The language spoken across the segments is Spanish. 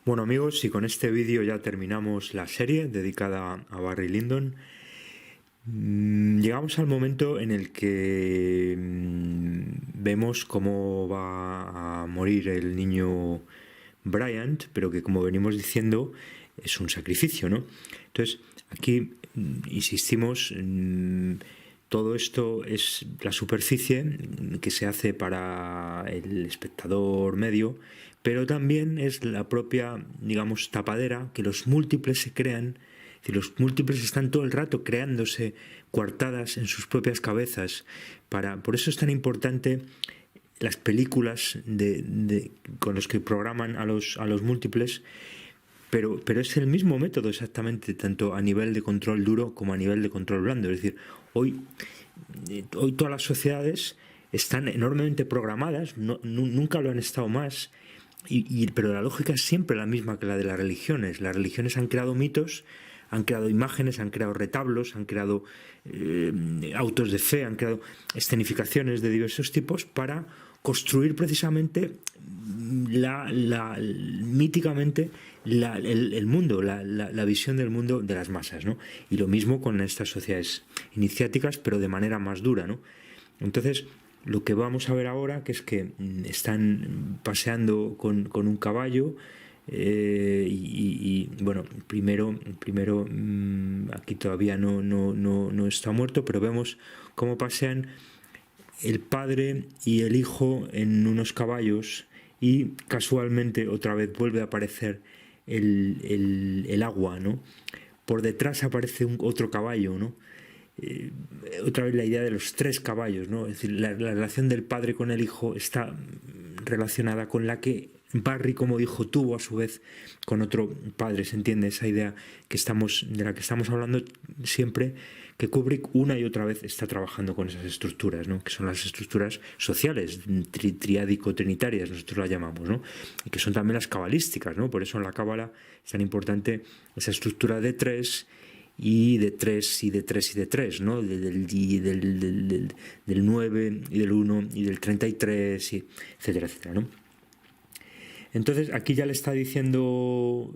Bueno amigos, y con este vídeo ya terminamos la serie dedicada a Barry Lyndon. Llegamos al momento en el que vemos cómo va a morir el niño Bryant, pero que, como venimos diciendo, es un sacrificio, ¿no? Entonces, aquí insistimos, todo esto es la superficie que se hace para el espectador medio, pero también es la propia, digamos, tapadera que los múltiples se crean. Es decir, los múltiples están todo el rato creándose coartadas en sus propias cabezas. Por eso es tan importante las películas con los que programan a los múltiples, pero es el mismo método exactamente, tanto a nivel de control duro como a nivel de control blando. Es decir, hoy todas las sociedades están enormemente programadas, nunca lo han estado más, pero la lógica es siempre la misma que la de las religiones. Las religiones han creado mitos, han creado imágenes, han creado retablos, han creado autos de fe, han creado escenificaciones de diversos tipos para construir precisamente míticamente el mundo, la visión del mundo de las masas, ¿no? Y lo mismo con estas sociedades iniciáticas, pero de manera más dura, ¿no? Entonces, lo que vamos a ver ahora, que es que están paseando con un caballo, bueno, primero aquí todavía no está muerto, pero vemos cómo pasean el padre y el hijo en unos caballos, y casualmente otra vez vuelve a aparecer el agua, ¿no? Por detrás aparece otro caballo, ¿no? Otra vez la idea de los tres caballos, ¿no? Es decir, la relación del padre con el hijo está relacionada con la que Barry como hijo tuvo a su vez con otro padre. ¿Se entiende esa idea de la que estamos hablando siempre? Que Kubrick una y otra vez está trabajando con esas estructuras, ¿no? Que son las estructuras sociales, triádico-trinitarias, nosotros las llamamos, ¿no? Y que son también las cabalísticas, ¿no? Por eso en la cábala es tan importante esa estructura de tres, y de 3 y de 3 y de 3, ¿no? Del 9 y del 1 y del 33, y etcétera, etcétera, ¿no? Entonces aquí ya le está diciendo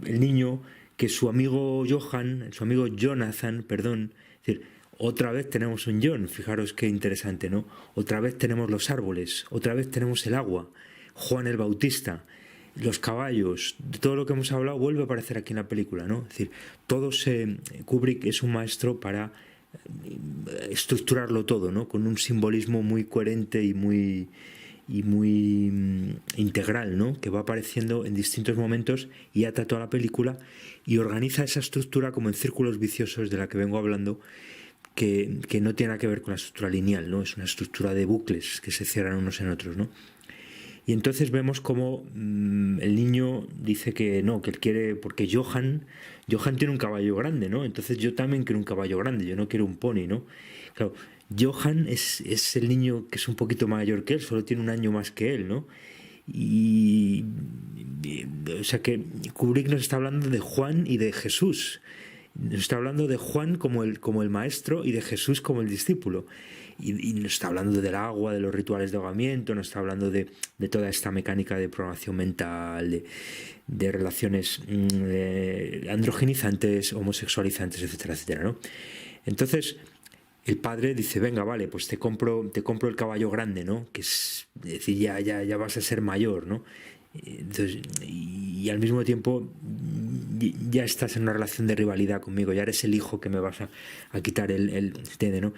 el niño que su amigo Jonathan, perdón, es decir, otra vez tenemos un John, fijaros qué interesante, ¿no? Otra vez tenemos los árboles, otra vez tenemos el agua, Juan el Bautista, los caballos, de todo lo que hemos hablado vuelve a aparecer aquí en la película, ¿no? Es decir, Kubrick es un maestro para estructurarlo todo, ¿no? Con un simbolismo muy coherente y muy integral, ¿no? Que va apareciendo en distintos momentos y ata toda la película y organiza esa estructura como en círculos viciosos de la que vengo hablando, que no tiene nada que ver con la estructura lineal, ¿no? Es una estructura de bucles que se cierran unos en otros, ¿no? Y entonces vemos como el niño dice que no, que él quiere, porque Johan tiene un caballo grande, ¿no? Entonces yo también quiero un caballo grande, yo no quiero un pony, ¿no? Claro, Johan es el niño que es un poquito mayor que él, solo tiene un año más que él, ¿no? O sea que Kubrick nos está hablando de Juan y de Jesús. Nos está hablando de Juan como el maestro y de Jesús como el discípulo. Y nos está hablando del agua, de los rituales de ahogamiento, nos está hablando de toda esta mecánica de programación mental, de relaciones androgenizantes, homosexualizantes, etcétera, etcétera, ¿no? Entonces, el padre dice, venga, vale, pues te compro el caballo grande, ¿no? Que es decir, ya vas a ser mayor, ¿no? Entonces, y al mismo tiempo ya estás en una relación de rivalidad conmigo, ya eres el hijo que me vas a quitar el ¿no?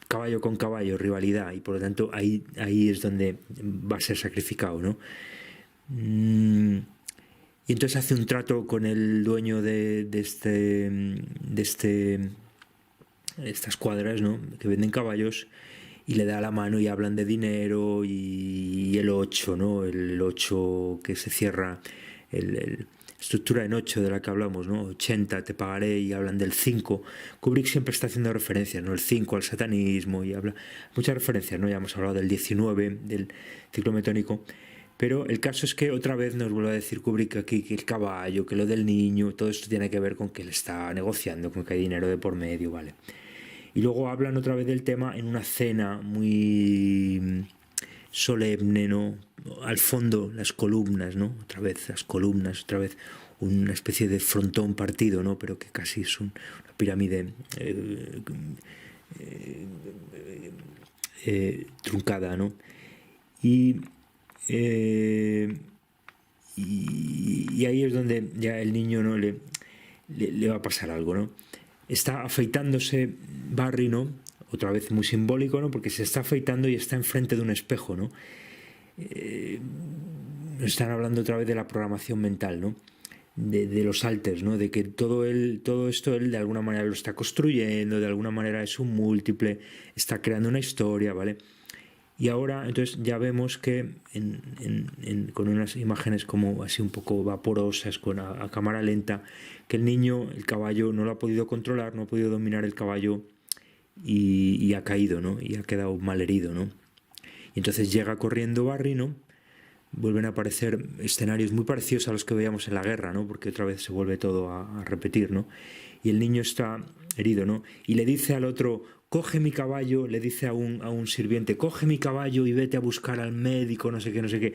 Caballo con caballo, rivalidad, y por lo tanto ahí es donde va a ser sacrificado, ¿no? Y entonces hace un trato con el dueño de estas cuadras, ¿no? Que venden caballos, y le da la mano y hablan de dinero y el 8, ¿no? El 8 que se cierra, el estructura en 8 de la que hablamos, ¿no? 80 te pagaré, y hablan del 5. Kubrick siempre está haciendo referencias, ¿no? El 5 al satanismo, y habla muchas referencias, ¿no? Ya hemos hablado del 19, del ciclo metónico. Pero el caso es que otra vez nos vuelve a decir Kubrick aquí que el caballo, que lo del niño, todo esto tiene que ver con que él está negociando, con que hay dinero de por medio, ¿vale? Y luego hablan otra vez del tema en una cena muy solemne, ¿no? Al fondo las columnas, ¿no? Otra vez las columnas, otra vez una especie de frontón partido, ¿no? Pero que casi es una pirámide truncada, ¿no? Y, eh, y ahí es donde ya el niño, ¿no? le va a pasar algo, ¿no? Está afeitándose Barry, ¿no? Otra vez muy simbólico, ¿no? Porque se está afeitando y está enfrente de un espejo, ¿no? Están hablando otra vez de la programación mental, ¿no? De los alters, ¿no? De que todo esto él de alguna manera lo está construyendo, de alguna manera es un múltiple, está creando una historia, ¿vale? Y ahora entonces ya vemos que con unas imágenes como así un poco vaporosas, a cámara lenta, que el niño, el caballo, no lo ha podido controlar, no ha podido dominar el caballo y ha caído, ¿no? Y ha quedado malherido, ¿no? Y entonces llega corriendo Barry, ¿no? Vuelven a aparecer escenarios muy parecidos a los que veíamos en la guerra, ¿no? Porque otra vez se vuelve todo a repetir, ¿no? Y el niño está herido, ¿no? Y le dice al otro, coge mi caballo, le dice a un sirviente, coge mi caballo y vete a buscar al médico, no sé qué, no sé qué.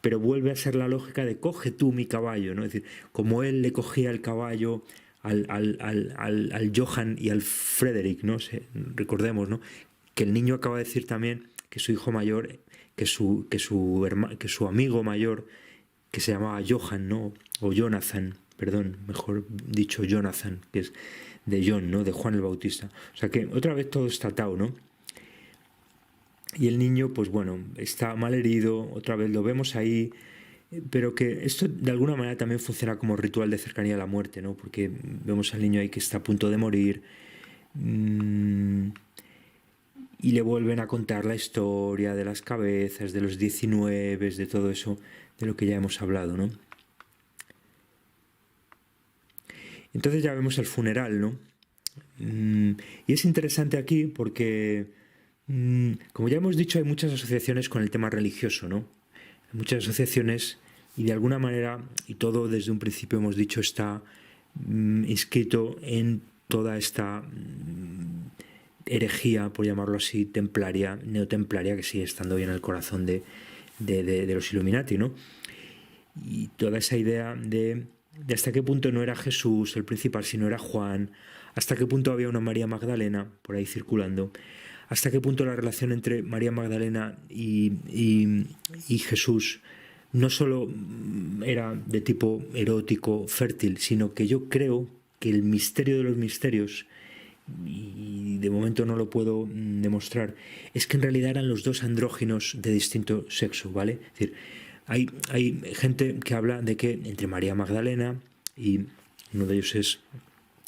Pero vuelve a ser la lógica de coge tú mi caballo, ¿no? Es decir, como él le cogía el caballo al Johann y al Frederick, ¿no? Recordemos, ¿no? Que el niño acaba de decir también que su hijo mayor, que su amigo mayor, que se llamaba Johann, ¿no? O Jonathan, perdón, mejor dicho Jonathan, que es de John, ¿no? De Juan el Bautista. O sea que otra vez todo está atado, ¿no? Y el niño, pues bueno, está mal herido, otra vez lo vemos ahí, pero que esto de alguna manera también funciona como ritual de cercanía a la muerte, ¿no? Porque vemos al niño ahí que está a punto de morir, y le vuelven a contar la historia de las cabezas, de los 19, de todo eso, de lo que ya hemos hablado, ¿no? Entonces ya vemos el funeral, ¿no? Y es interesante aquí porque, como ya hemos dicho, hay muchas asociaciones con el tema religioso, ¿no? Hay muchas asociaciones y de alguna manera, y todo desde un principio hemos dicho, está inscrito en toda esta herejía, por llamarlo así, templaria, neotemplaria, que sigue estando hoy en el corazón de los Illuminati, ¿no? Y toda esa idea de hasta qué punto no era Jesús el principal, sino era Juan, hasta qué punto había una María Magdalena por ahí circulando, hasta qué punto la relación entre María Magdalena y Jesús no solo era de tipo erótico, fértil, sino que yo creo que el misterio de los misterios, y de momento no lo puedo demostrar, es que en realidad eran los dos andróginos de distinto sexo, ¿vale? Es decir, hay gente que habla de que entre María Magdalena, y uno de ellos es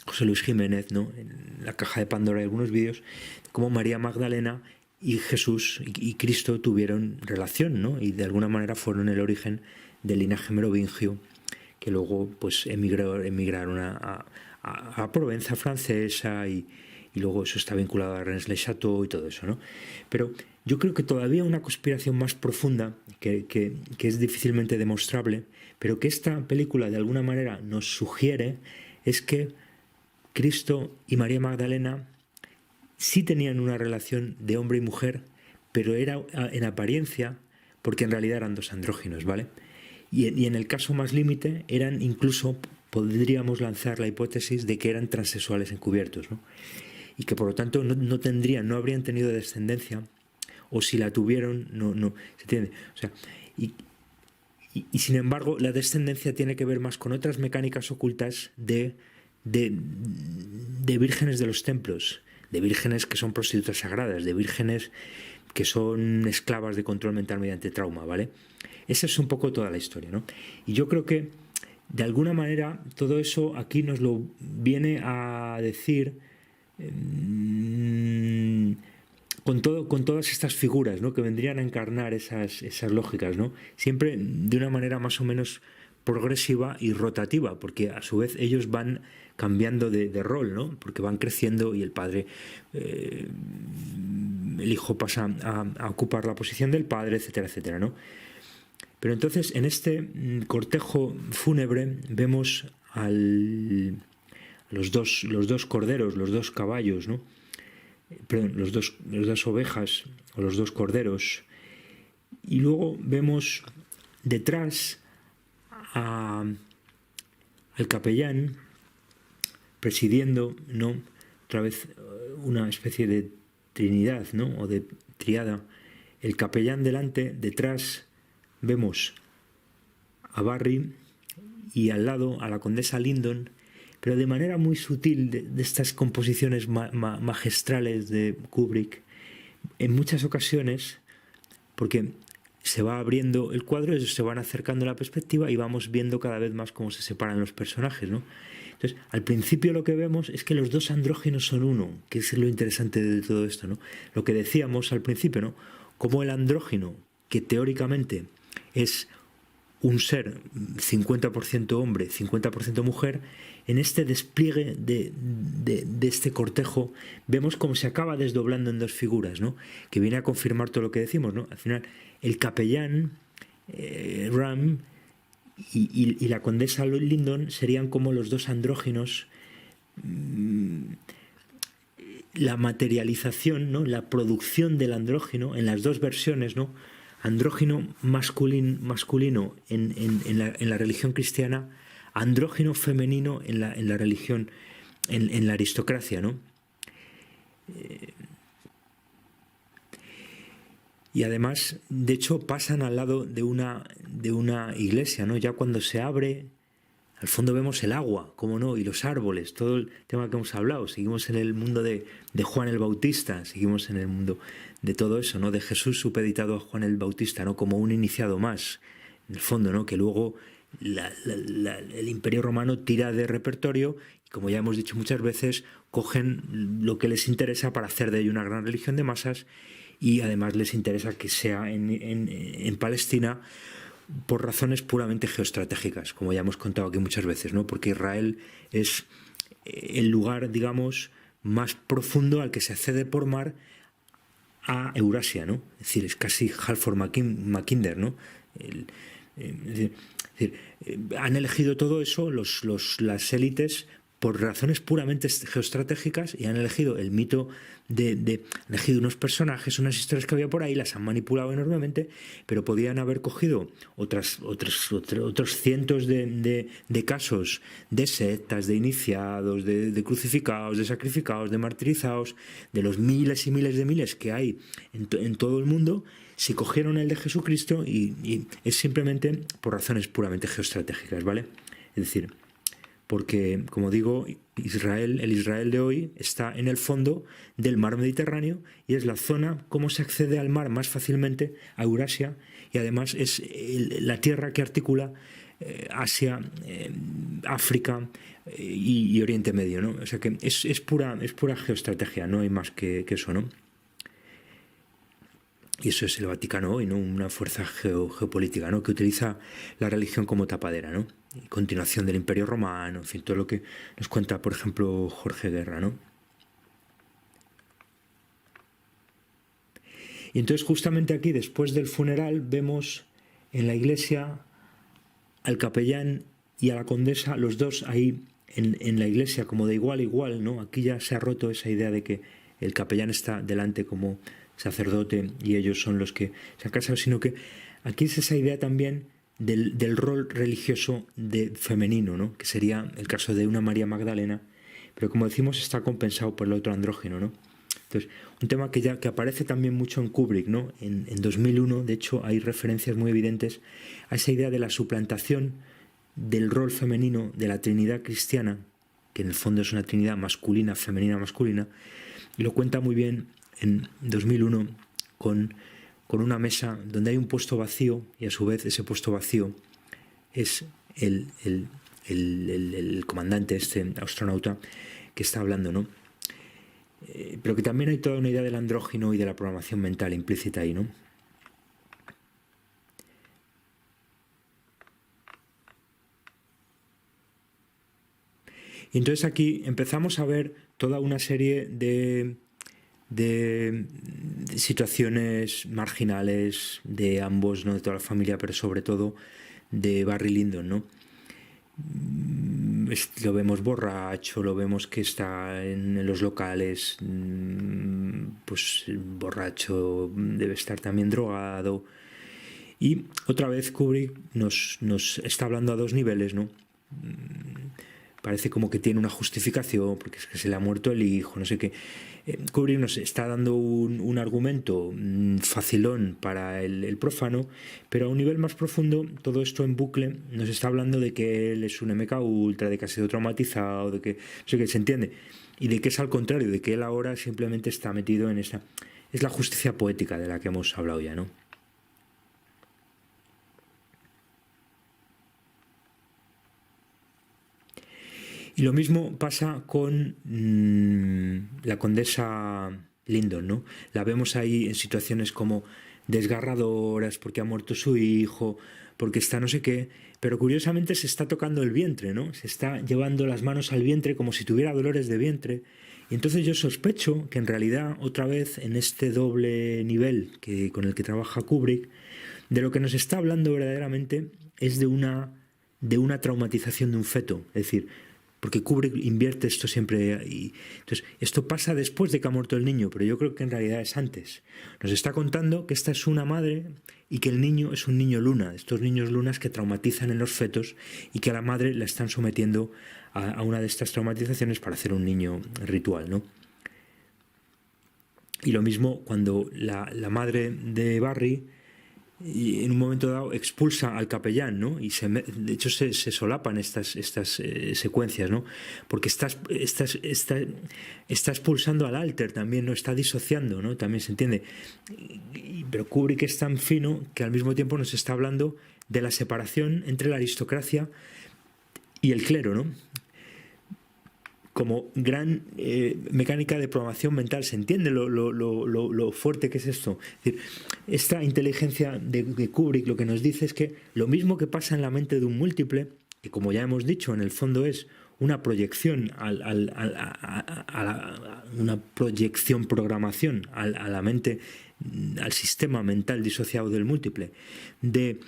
José Luis Jiménez, ¿no? En la caja de Pandora hay algunos vídeos, como María Magdalena y Jesús y Cristo tuvieron relación, ¿no? Y de alguna manera fueron el origen del linaje merovingio, que luego pues emigraron a Provenza francesa y luego eso está vinculado a Rennes-le-Château y todo eso, ¿no? Pero yo creo que todavía una conspiración más profunda, que es difícilmente demostrable, pero que esta película de alguna manera nos sugiere, es que Cristo y María Magdalena sí tenían una relación de hombre y mujer, pero era en apariencia, porque en realidad eran dos andróginos, ¿vale? Y en el caso más límite eran incluso, podríamos lanzar la hipótesis de que eran transexuales encubiertos, ¿no? Y que por lo tanto no habrían tenido descendencia, o si la tuvieron, no ¿se entiende? O sea, y sin embargo la descendencia tiene que ver más con otras mecánicas ocultas de vírgenes de los templos, de vírgenes que son prostitutas sagradas, de vírgenes que son esclavas de control mental mediante trauma, ¿vale? Esa es un poco toda la historia, ¿no? Y yo creo que de alguna manera todo eso aquí nos lo viene a decir con todas estas figuras, ¿no? Que vendrían a encarnar esas lógicas, ¿no? Siempre de una manera más o menos progresiva y rotativa, porque a su vez ellos van cambiando de rol, ¿no? Porque van creciendo y el padre, el hijo pasa a ocupar la posición del padre, etcétera, etcétera, ¿no? Pero entonces en este cortejo fúnebre vemos los dos corderos, los dos caballos, ¿no? Perdón, los dos ovejas o los dos corderos, Y luego vemos detrás al capellán presidiendo, ¿no? Otra vez una especie de trinidad, ¿no? O de triada. El capellán delante, detrás vemos a Barry y al lado a la condesa Lyndon, pero de manera muy sutil, de estas composiciones magistrales de Kubrick, en muchas ocasiones, porque se va abriendo el cuadro, ellos se van acercando a la perspectiva y vamos viendo cada vez más cómo se separan los personajes, ¿no? Entonces, al principio lo que vemos es que los dos andróginos son uno, que es lo interesante de todo esto, ¿no? Lo que decíamos al principio, ¿no? Como el andrógino, que teóricamente es un ser 50% hombre, 50% mujer, en este despliegue de este cortejo vemos cómo se acaba desdoblando en dos figuras, ¿no? Que viene a confirmar todo lo que decimos, ¿no? Al final, el capellán Ram y la condesa Lyndon serían como los dos andróginos, la materialización, ¿no? La producción del andrógino en las dos versiones, ¿no? Andrógino masculino en la religión cristiana, andrógino femenino en la religión, en la aristocracia, ¿no? Y además, de hecho, pasan al lado de una iglesia, ¿no? Ya cuando se abre, al fondo vemos el agua, cómo no, y los árboles, todo el tema que hemos hablado. Seguimos en el mundo de Juan el Bautista, seguimos en el mundo de todo eso, ¿no? De Jesús supeditado a Juan el Bautista, ¿no? Como un iniciado más, en el fondo, ¿no? Que luego el Imperio Romano tira de repertorio y, como ya hemos dicho muchas veces, cogen lo que les interesa para hacer de ello una gran religión de masas, y además les interesa que sea en Palestina por razones puramente geoestratégicas, como ya hemos contado aquí muchas veces, ¿no? Porque Israel es el lugar, digamos, más profundo al que se accede por mar a Eurasia, ¿no? Es decir, es casi Halford Mackinder, ¿no? Han elegido todo eso las élites por razones puramente geoestratégicas, y han elegido el mito han elegido unos personajes, unas historias que había por ahí, las han manipulado enormemente, pero podían haber cogido otros cientos de casos de sectas, de iniciados, de crucificados, de sacrificados, de martirizados, de los miles y miles de miles que hay en todo el mundo. Si cogieron el de Jesucristo, y es simplemente por razones puramente geoestratégicas, ¿vale? Es decir, porque, como digo, el Israel de hoy está en el fondo del mar Mediterráneo, y es la zona como se accede al mar más fácilmente, a Eurasia, y además es la tierra que articula Asia, África y Oriente Medio, ¿no? O sea que es pura geoestrategia, no hay más que eso, ¿no? Y eso es el Vaticano hoy, ¿no? Una fuerza geopolítica, ¿no? Que utiliza la religión como tapadera, ¿no? Y continuación del Imperio Romano, en fin, todo lo que nos cuenta, por ejemplo, Jorge Guerra, ¿no? Y entonces, justamente aquí, después del funeral, vemos en la iglesia al capellán y a la condesa, los dos ahí en la iglesia, como de igual a igual, ¿no? Aquí ya se ha roto esa idea de que el capellán está delante como sacerdote y ellos son los que se han casado, sino que aquí es esa idea también del rol religioso femenino, ¿no? Que sería el caso de una María Magdalena, pero como decimos está compensado por el otro andrógino, ¿no? Entonces, un tema que aparece también mucho en Kubrick, ¿no? En 2001, de hecho, hay referencias muy evidentes a esa idea de la suplantación del rol femenino de la Trinidad cristiana, que en el fondo es una Trinidad masculina, femenina, masculina, y lo cuenta muy bien en 2001 con una mesa donde hay un puesto vacío, y a su vez ese puesto vacío es el comandante, este astronauta que está hablando, ¿no? Pero que también hay toda una idea del andrógino y de la programación mental implícita ahí, ¿no? Y entonces aquí empezamos a ver toda una serie de situaciones marginales de ambos, ¿no? De toda la familia, pero sobre todo de Barry Lyndon, ¿no? Lo vemos borracho, lo vemos que está en los locales, pues borracho, debe estar también drogado, Y otra vez Kubrick nos está hablando a dos niveles, ¿no? Parece como que tiene una justificación, porque es que se le ha muerto el hijo, no sé qué. Kubrick nos está dando un argumento facilón para el profano, pero a un nivel más profundo, todo esto en bucle nos está hablando de que él es un MK Ultra, de que ha sido traumatizado, de que, no sé qué, se entiende, y de que es al contrario, de que él ahora simplemente está metido en esa... Es la justicia poética de la que hemos hablado ya, ¿no? Y lo mismo pasa con la condesa Lyndon, ¿no? La vemos ahí en situaciones como desgarradoras, porque ha muerto su hijo, porque está no sé qué, pero curiosamente se está tocando el vientre, ¿no? Se está llevando las manos al vientre como si tuviera dolores de vientre. Y entonces yo sospecho que en realidad, otra vez, en este doble nivel con el que trabaja Kubrick, de lo que nos está hablando verdaderamente es de una traumatización de un feto. Es decir, porque Kubrick invierte esto siempre. Entonces, esto pasa después de que ha muerto el niño, pero yo creo que en realidad es antes. Nos está contando que esta es una madre y que el niño es un niño luna, estos niños lunas que traumatizan en los fetos y que a la madre la están sometiendo a una de estas traumatizaciones para hacer un niño ritual, ¿no? Y lo mismo cuando la madre de Barry, y en un momento dado expulsa al capellán, ¿no? Y de hecho se solapan estas secuencias, ¿no? Porque está expulsando al alter también, ¿no? Está disociando, ¿no? También se entiende. Pero Kubrick es tan fino que al mismo tiempo nos está hablando de la separación entre la aristocracia y el clero, ¿no? Como gran mecánica de programación mental. ¿Se entiende lo fuerte que es esto? Es decir, esta inteligencia de Kubrick lo que nos dice es que lo mismo que pasa en la mente de un múltiple, que como ya hemos dicho, en el fondo es una proyección, una proyección, programación a la mente, al sistema mental disociado del múltiple, de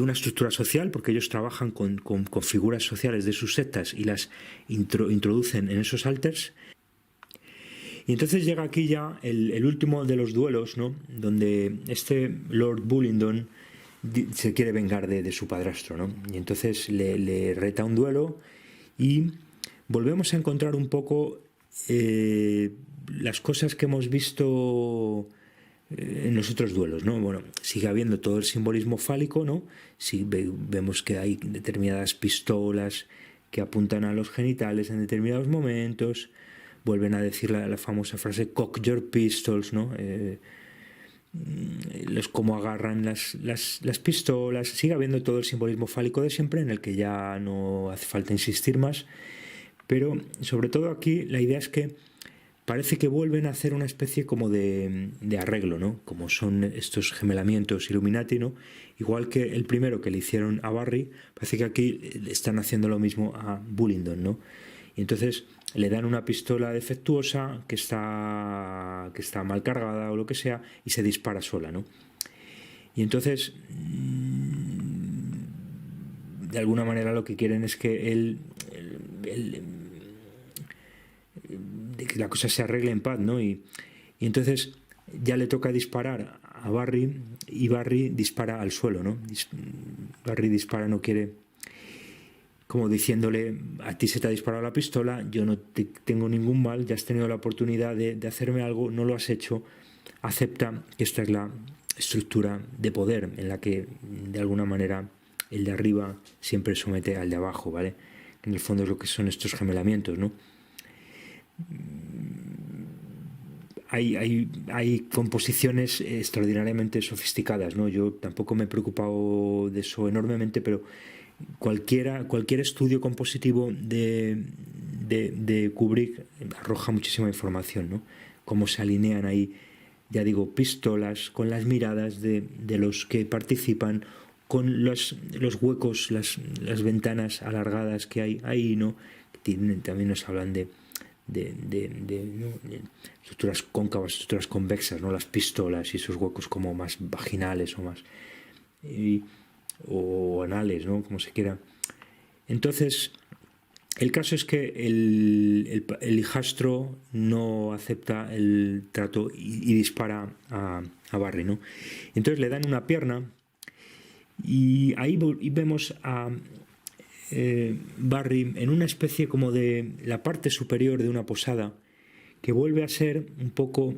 una estructura social, porque ellos trabajan con figuras sociales de sus sectas y las introducen en esos alters. Y entonces llega aquí ya el último de los duelos, ¿no? Donde este Lord Bullingdon se quiere vengar de su padrastro, ¿no? Y entonces le reta un duelo y volvemos a encontrar un poco las cosas que hemos visto en los otros duelos, ¿no? Bueno, sigue habiendo todo el simbolismo fálico, ¿no? Sí, vemos que hay determinadas pistolas que apuntan a los genitales en determinados momentos. Vuelven a decir la famosa frase "cock your pistols", ¿no? Cómo agarran las pistolas. Sigue habiendo todo el simbolismo fálico de siempre, en el que ya no hace falta insistir más. Pero sobre todo aquí la idea es que parece que vuelven a hacer una especie como de arreglo, ¿no? Como son estos gemelamientos Illuminati, ¿no? Igual que el primero que le hicieron a Barry, parece que aquí están haciendo lo mismo a Bullingdon, ¿no? Y entonces le dan una pistola defectuosa que está mal cargada o lo que sea y se dispara sola, ¿no? Y entonces de alguna manera lo que quieren es que que la cosa se arregle en paz, ¿no? Y entonces ya le toca disparar a Barry y Barry dispara al suelo, ¿no? Barry dispara, no quiere, como diciéndole: a ti se te ha disparado la pistola, yo no tengo ningún mal, ya has tenido la oportunidad de hacerme algo, no lo has hecho, acepta que esta es la estructura de poder en la que de alguna manera el de arriba siempre somete al de abajo, ¿vale? En el fondo es lo que son estos gemelamientos, ¿no? Hay composiciones extraordinariamente sofisticadas, ¿no? Yo tampoco me he preocupado de eso enormemente, pero cualquier estudio compositivo de Kubrick arroja muchísima información, ¿no? Cómo se alinean ahí, ya digo, pistolas con las miradas de los que participan, con los huecos, las ventanas alargadas que hay ahí, ¿no? También nos hablan de estructuras cóncavas, estructuras convexas, ¿no? Las pistolas y esos huecos como más vaginales o más o anales, ¿no? Como se quiera. Entonces, el caso es que el hijastro no acepta el trato y dispara a Barry, ¿no? Entonces le dan una pierna Y ahí y vemos a Barry en una especie como de la parte superior de una posada, que vuelve a ser un poco,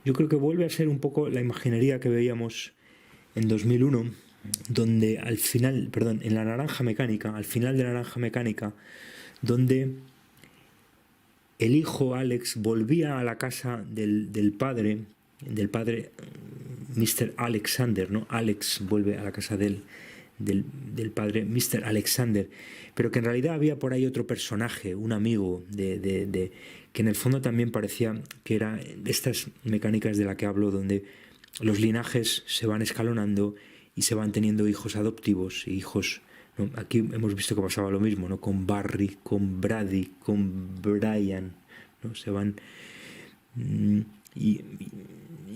yo creo que vuelve a ser un poco la imaginería que veíamos en 2001, donde al final, perdón, en la Naranja Mecánica, al final de la Naranja Mecánica, donde el hijo Alex volvía a la casa del padre Mr. Alexander, ¿no? Alex vuelve a la casa del padre Mr. Alexander, pero que en realidad había por ahí otro personaje, un amigo que en el fondo también parecía que era de estas mecánicas de la que hablo, donde los linajes se van escalonando y se van teniendo hijos adoptivos y hijos, ¿no? Aquí hemos visto que pasaba lo mismo, ¿no? Con Barry, con Brady, con Brian, ¿no? Se van y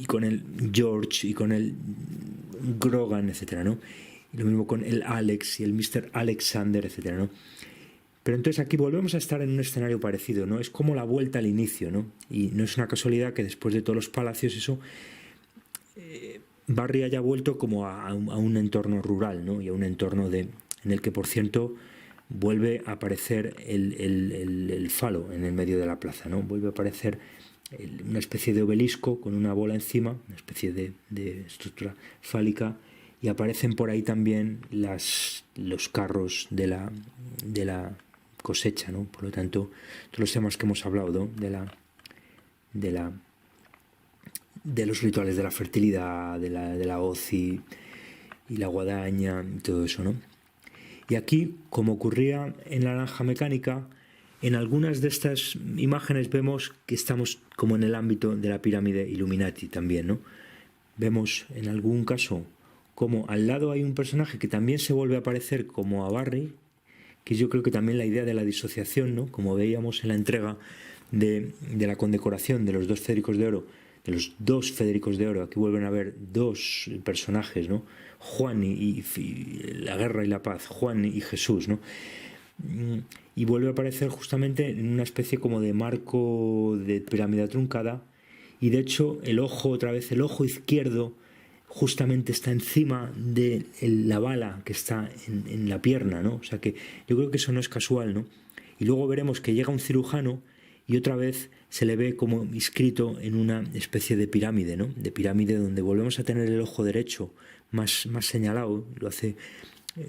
con el George y con el Grogan, etcétera, ¿no? Y lo mismo con el Alex y el Mr. Alexander, etcétera, ¿no? Pero entonces aquí volvemos a estar en un escenario parecido, ¿no? Es como la vuelta al inicio, ¿no? Y no es una casualidad que después de todos los palacios, eso, Barry haya vuelto como a un entorno rural, ¿no? Y a un entorno en el que, por cierto, vuelve a aparecer el falo en el medio de la plaza, ¿no? Vuelve a aparecer una especie de obelisco con una bola encima, una especie de estructura fálica, y aparecen por ahí también los carros de la cosecha, ¿no? Por lo tanto, todos los temas que hemos hablado, ¿no? de los rituales de la fertilidad, de la hoz y la guadaña y todo eso, ¿no? Y aquí, como ocurría en la Naranja Mecánica, en algunas de estas imágenes vemos que estamos como en el ámbito de la pirámide Illuminati también, ¿no? Vemos en algún caso como al lado hay un personaje que también se vuelve a aparecer como a Barry, que yo creo que también la idea de la disociación, ¿no? Como veíamos en la entrega de la condecoración de los dos Federicos de Oro, aquí vuelven a haber dos personajes, ¿no? Juan y la guerra y la paz, Juan y Jesús, ¿no? Y vuelve a aparecer justamente en una especie como de marco de pirámide truncada, y de hecho el ojo izquierdo justamente está encima de la bala que está en la pierna, ¿no? O sea que yo creo que eso no es casual, ¿no? Y luego veremos que llega un cirujano y otra vez se le ve como inscrito en una especie de pirámide, ¿no? De pirámide donde volvemos a tener el ojo derecho más señalado, lo hace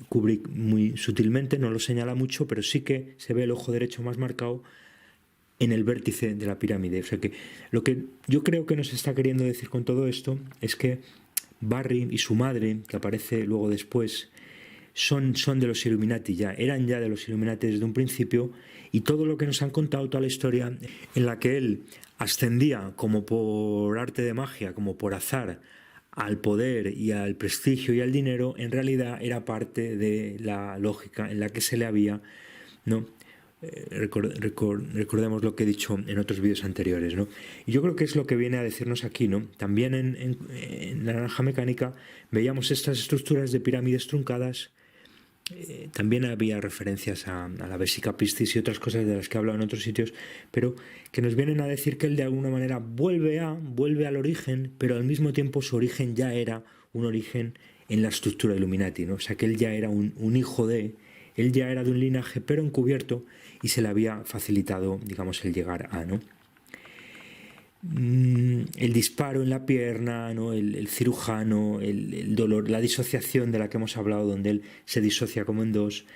Kubrick muy sutilmente, no lo señala mucho, pero sí que se ve el ojo derecho más marcado en el vértice de la pirámide. O sea que lo que yo creo que nos está queriendo decir con todo esto es que Barry y su madre, que aparece luego después, son de los Illuminati eran ya de los Illuminati desde un principio, y todo lo que nos han contado, toda la historia en la que él ascendía como por arte de magia, como por azar, al poder y al prestigio y al dinero, en realidad era parte de la lógica en la que se le había, ¿no? Recordemos lo que he dicho en otros vídeos anteriores, ¿no? Y yo creo que es lo que viene a decirnos aquí, ¿no? También en la Naranja Mecánica veíamos estas estructuras de pirámides truncadas. También había referencias a la Vesica Piscis y otras cosas de las que he hablado en otros sitios, pero que nos vienen a decir que él de alguna manera vuelve al origen, pero al mismo tiempo su origen ya era un origen en la estructura Illuminati, ¿no? O sea que él ya era un hijo él ya era de un linaje pero encubierto, y se le había facilitado, digamos, el llegar a, ¿no? El disparo en la pierna, ¿no? El cirujano, el dolor, la disociación de la que hemos hablado, donde él se disocia como en dos.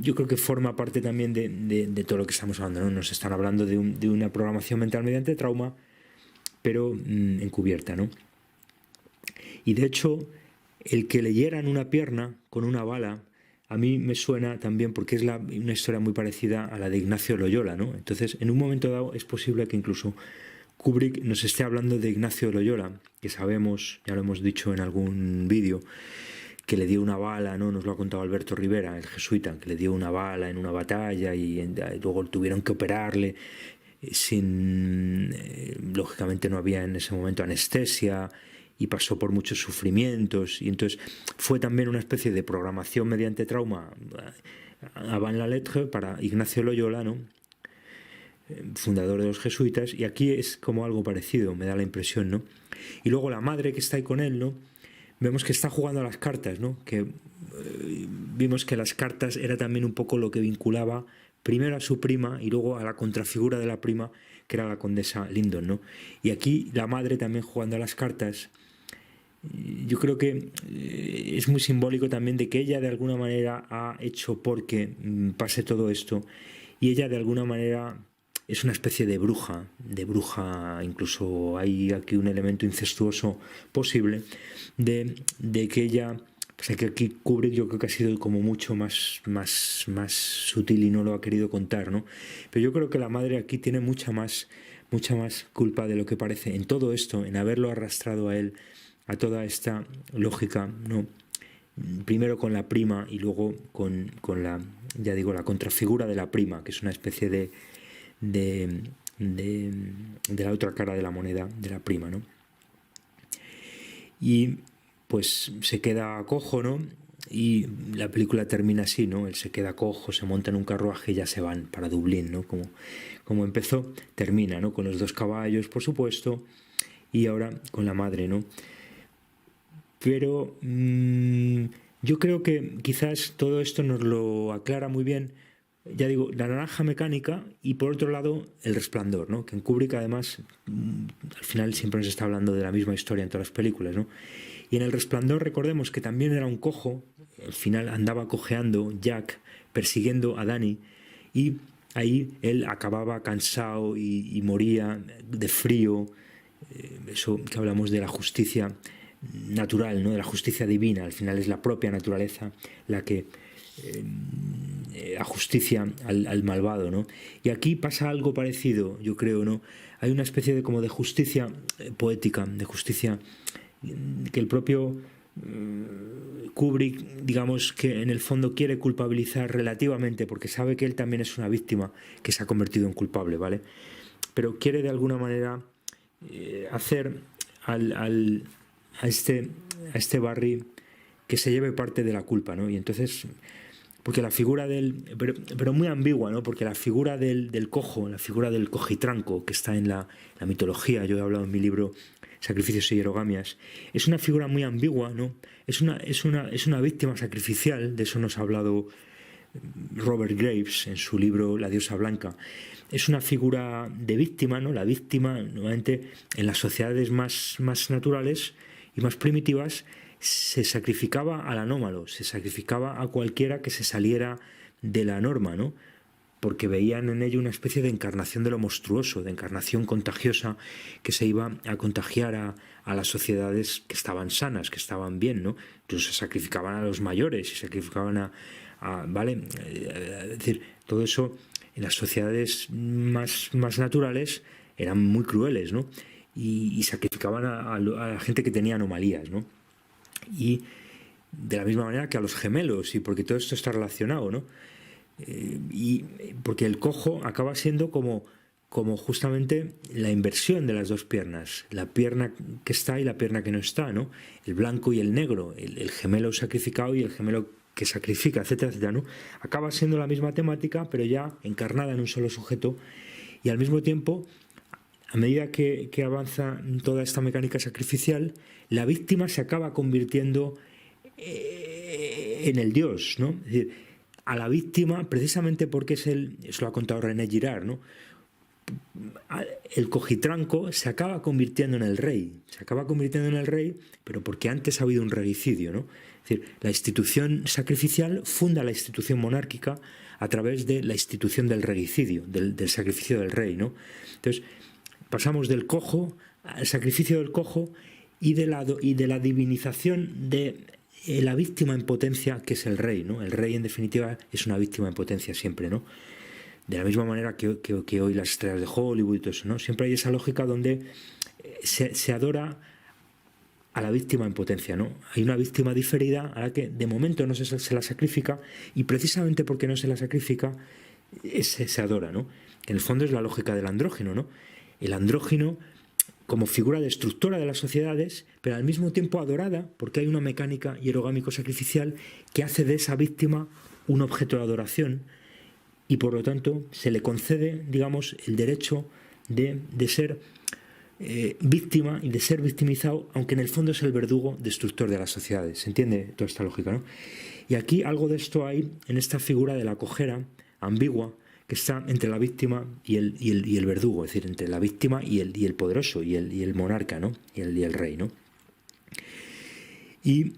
Yo creo que forma parte también de todo lo que estamos hablando, ¿no? Nos están hablando de una programación mental mediante trauma, pero encubierta, ¿no? Y de hecho, el que le hieran una pierna con una bala, a mí me suena también porque es una historia muy parecida a la de Ignacio Loyola, ¿no? Entonces, en un momento dado es posible que incluso Kubrick nos esté hablando de Ignacio Loyola, que sabemos, ya lo hemos dicho en algún vídeo, que le dio una bala, ¿no? Nos lo ha contado Alberto Rivera, el jesuita, que le dio una bala en una batalla y luego tuvieron que operarle lógicamente no había en ese momento anestesia, y pasó por muchos sufrimientos, y entonces fue también una especie de programación mediante trauma avant la lettre para Ignacio Loyola, ¿no? Fundador de los jesuitas, y aquí es como algo parecido, me da la impresión, ¿no? Y luego la madre que está ahí con él, ¿no? vemos que está jugando a las cartas, ¿no? Que vimos que las cartas era también un poco lo que vinculaba primero a su prima y luego a la contrafigura de la prima, que era la condesa Lyndon, ¿no? Y aquí la madre también jugando a las cartas. Yo creo que es muy simbólico también de que ella de alguna manera ha hecho porque pase todo esto, y ella de alguna manera es una especie de bruja, incluso hay aquí un elemento incestuoso posible, de que ella, o sea, que aquí Kubrick yo creo que ha sido como mucho más sutil y no lo ha querido contar, ¿no? Pero yo creo que la madre aquí tiene mucha más culpa de lo que parece en todo esto, en haberlo arrastrado a él a toda esta lógica, ¿no? Primero con la prima y luego con la, ya digo, la contrafigura de la prima, que es una especie de la otra cara de la moneda de la prima, ¿no? Y pues se queda cojo, ¿no? Y la película termina así, ¿no? Él se queda cojo, se monta en un carruaje y ya se van para Dublín, ¿no? Como empezó, termina, ¿no? Con los 2 caballos, por supuesto, y ahora con la madre, ¿no? Pero yo creo que quizás todo esto nos lo aclara muy bien, ya digo, La naranja mecánica y por otro lado El resplandor, ¿no? Que en Kubrick además al final siempre nos está hablando de la misma historia en todas las películas, ¿no? Y en El resplandor recordemos que también era un cojo, al final andaba cojeando Jack persiguiendo a Danny, y ahí él acababa cansado y moría de frío. Eso que hablamos de la justicia natural, ¿no? De la justicia divina, al final es la propia naturaleza la que ajusticia al malvado, ¿no? Y aquí pasa algo parecido, yo creo, ¿no? Hay una especie de como de justicia poética, de justicia que el propio Kubrick, digamos que en el fondo quiere culpabilizar relativamente, porque sabe que él también es una víctima que se ha convertido en culpable, ¿vale? Pero quiere de alguna manera hacer a este Barry que se lleve parte de la culpa, ¿no? Y entonces, porque la figura pero muy ambigua, ¿no? Porque la figura del cojo, la figura del cojitranco, que está en la mitología, yo he hablado en mi libro Sacrificios y Hierogamias, es una figura muy ambigua, ¿no? Es una víctima sacrificial, de eso nos ha hablado Robert Graves en su libro La diosa blanca. Es una figura de víctima, ¿no? La víctima, nuevamente, en las sociedades más naturales y más primitivas, se sacrificaba al anómalo, se sacrificaba a cualquiera que se saliera de la norma, ¿no? Porque veían en ello una especie de encarnación de lo monstruoso, de encarnación contagiosa que se iba a contagiar a las sociedades que estaban sanas, que estaban bien, ¿no? Incluso se sacrificaban a los mayores, se sacrificaban ¿vale? Es decir, todo eso en las sociedades más naturales eran muy crueles, ¿no? Y sacrificaban a la gente que tenía anomalías, ¿no? Y de la misma manera que a los gemelos, y porque todo esto está relacionado, ¿no? Y porque el cojo acaba siendo como justamente la inversión de las 2 piernas, la pierna que está y la pierna que no está, ¿no? El blanco y el negro, el gemelo sacrificado y el gemelo que sacrifica, etcétera, etcétera, ¿no? Acaba siendo la misma temática, pero ya encarnada en un solo sujeto, y al mismo tiempo, a medida que avanza toda esta mecánica sacrificial, la víctima se acaba convirtiendo en el dios, ¿no? Es decir, a la víctima, precisamente porque eso lo ha contado René Girard, ¿no? El cojitranco se acaba convirtiendo en el rey, pero porque antes ha habido un regicidio, ¿no? Es decir, la institución sacrificial funda la institución monárquica a través de la institución del regicidio, del sacrificio del rey, ¿no? Entonces, pasamos del cojo al sacrificio del cojo y de la divinización de la víctima en potencia, que es el rey, ¿no? El rey, en definitiva, es una víctima en potencia siempre, ¿no? De la misma manera que hoy las estrellas de Hollywood y todo eso, ¿no? Siempre hay esa lógica donde se adora a la víctima en potencia, ¿no? Hay una víctima diferida a la que de momento no se la sacrifica, y precisamente porque no se la sacrifica se adora, ¿no? En el fondo es la lógica del andrógino, ¿no? El andrógino como figura destructora de las sociedades, pero al mismo tiempo adorada, porque hay una mecánica hierogámico-sacrificial que hace de esa víctima un objeto de adoración, y por lo tanto se le concede, digamos, el derecho de ser víctima y de ser victimizado, aunque en el fondo es el verdugo destructor de las sociedades. ¿Se entiende toda esta lógica, no? Y aquí algo de esto hay en esta figura de la cojera ambigua que está entre la víctima y el verdugo, es decir, entre la víctima y el poderoso, y el monarca, ¿no? Y el rey, ¿no? Y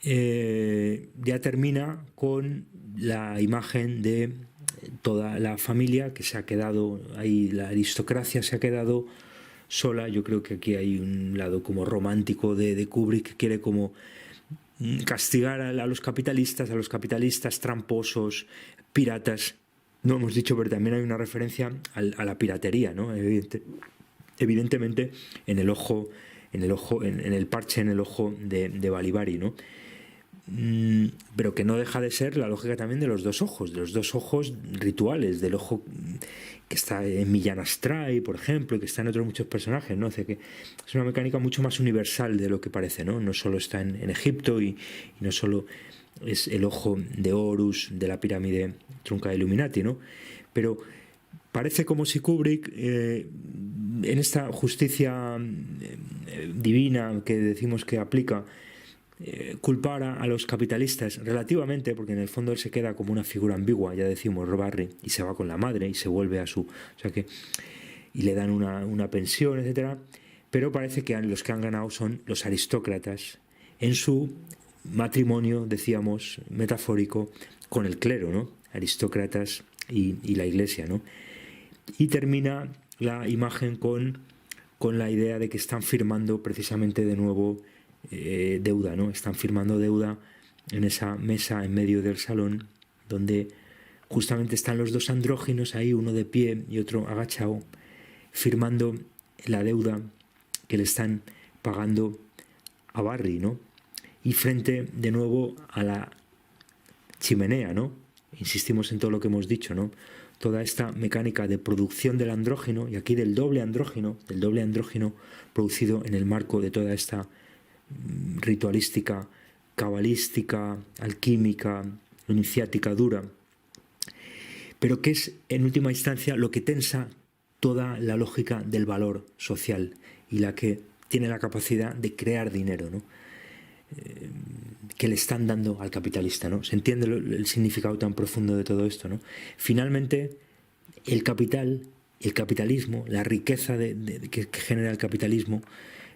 ya termina con la imagen de toda la familia que se ha quedado ahí, la aristocracia se ha quedado sola. Yo creo que aquí hay un lado como romántico de Kubrick, que quiere como castigar a los capitalistas tramposos, piratas. No hemos dicho, pero también hay una referencia a la piratería, ¿no? Evidentemente en el parche en el ojo de Balibari, ¿no? Pero que no deja de ser la lógica también de los dos ojos rituales, del ojo que está en Millán Astray, por ejemplo, y que está en otros muchos personajes, ¿no? O sea, que es una mecánica mucho más universal de lo que parece, ¿no? No solo está en Egipto y no solo es el ojo de Horus, de la pirámide trunca de Illuminati, ¿no? Pero parece como si Kubrick, en esta justicia divina que decimos que aplica, culpara a los capitalistas relativamente, porque en el fondo él se queda como una figura ambigua, ya decimos, Barry, y se va con la madre y se vuelve a su... O sea que, y le dan una pensión, etcétera, pero parece que los que han ganado son los aristócratas en su matrimonio, decíamos, metafórico, con el clero, ¿no? Aristócratas y la iglesia, ¿no? Y termina la imagen con la idea de que están firmando precisamente de nuevo deuda, ¿no? Están firmando deuda en esa mesa en medio del salón, donde justamente están los dos andróginos ahí, uno de pie y otro agachado, firmando la deuda que le están pagando a Barry, ¿no? Y frente de nuevo a la chimenea, ¿no? Insistimos en todo lo que hemos dicho, ¿no? Toda esta mecánica de producción del andrógeno, y aquí del doble andrógeno producido en el marco de toda esta ritualística, cabalística, alquímica, iniciática dura, pero que es en última instancia lo que tensa toda la lógica del valor social y la que tiene la capacidad de crear dinero, ¿no? Que le están dando al capitalista, ¿no? Se entiende el significado tan profundo de todo esto, ¿no? Finalmente, el capitalismo, la riqueza que genera el capitalismo,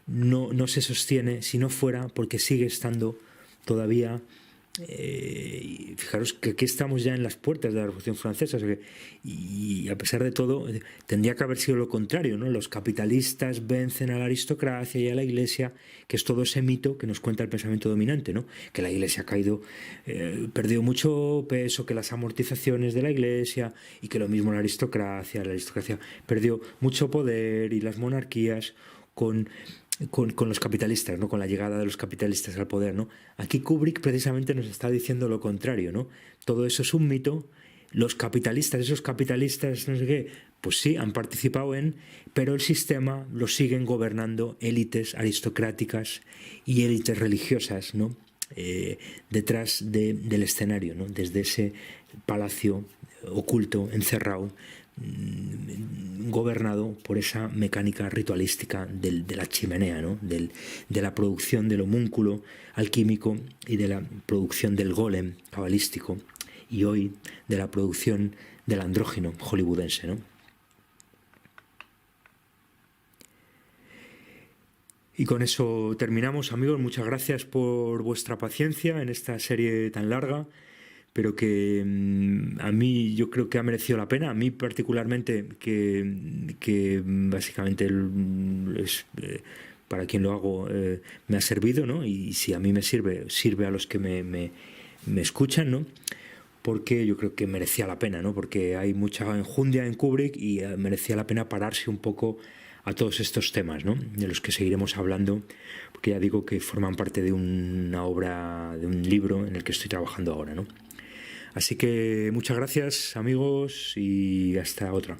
no se sostiene si no fuera porque sigue estando todavía... fijaros que aquí estamos ya en las puertas de la Revolución Francesa, o sea y a pesar de todo tendría que haber sido lo contrario, ¿no? Los capitalistas vencen a la aristocracia y a la iglesia, que es todo ese mito que nos cuenta el pensamiento dominante, ¿no? Que la iglesia ha caído, perdió mucho peso, que las amortizaciones de la iglesia, y que lo mismo la aristocracia perdió mucho poder, y las monarquías con los capitalistas, ¿no? Con la llegada de los capitalistas al poder, ¿no? Aquí Kubrick precisamente nos está diciendo lo contrario, ¿no? Todo eso es un mito. Los capitalistas, esos capitalistas, no sé qué, pues sí, han participado pero el sistema lo siguen gobernando élites aristocráticas y élites religiosas, ¿no? Detrás del escenario, ¿no? Desde ese palacio oculto, encerrado, gobernado por esa mecánica ritualística de la chimenea, ¿no? De la producción del homúnculo alquímico y de la producción del golem cabalístico, y hoy de la producción del andrógeno hollywoodense, ¿no? Y con eso terminamos, amigos. Muchas gracias por vuestra paciencia en esta serie tan larga, pero que a mí yo creo que ha merecido la pena. A mí particularmente, que básicamente es, para quien lo hago, me ha servido, ¿no? Y si a mí me sirve a los que me escuchan, ¿no? Porque yo creo que merecía la pena, ¿no? Porque hay mucha enjundia en Kubrick y merecía la pena pararse un poco a todos estos temas, ¿no? De los que seguiremos hablando, porque ya digo que forman parte de una obra, de un libro en el que estoy trabajando ahora, ¿no? Así que muchas gracias, amigos, y hasta otra.